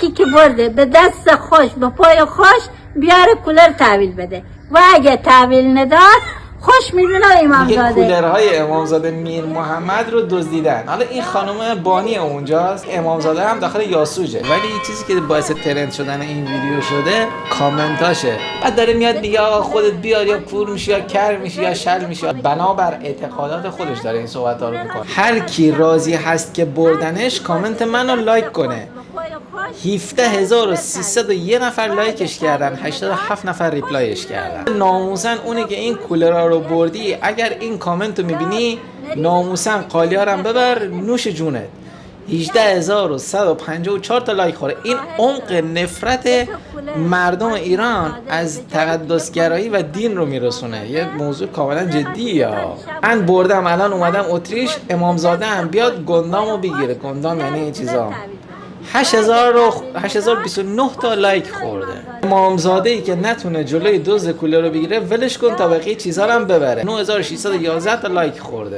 یکی که برده به دست خوش به پای خوش بیاره کولر تحویل بده و اگه تحویل نداد خوش میدونه امامزاده. کولرهای امامزاده میر محمد رو دزدیدن. حالا این خانم بانی اونجاست، امامزاده هم داخل یاسوجه. ولی این چیزی که باعث ترند شدن این ویدیو شده کامنتاشه. بعد داره میاد میگه آقا خودت بیار یا کور میشی یا کر میشی یا شل میشی. بنابر اعتقادات خودش داره این صحبت‌ها رو میکنه. هر کی راضی هست که بردنش کامنت منو لایک کنه. 17301 نفر لایکش کردن، 87 نفر ریپلایش کردن. ناموسن اونی که این کولرها رو بردی، اگر این کامنت رو میبینی ناموسن قالیارم ببر نوش جونت. 18154 تا لایک خوره. این عمق نفرت مردم ایران از تقدسگرایی و دین رو میرسونه. یه موضوع کاملا جدیه. من بردم الان اومدم اتریش، امامزاده هم بیاد گندامو بگیره. گندام یعنی این چیزا. 8029 تا لایک خورده. امامزاده ای که نتونه جلوی دوز کولر رو بگیره ولش کن تا بقیه چیزا رو هم ببره. 9611 تا لایک خورده.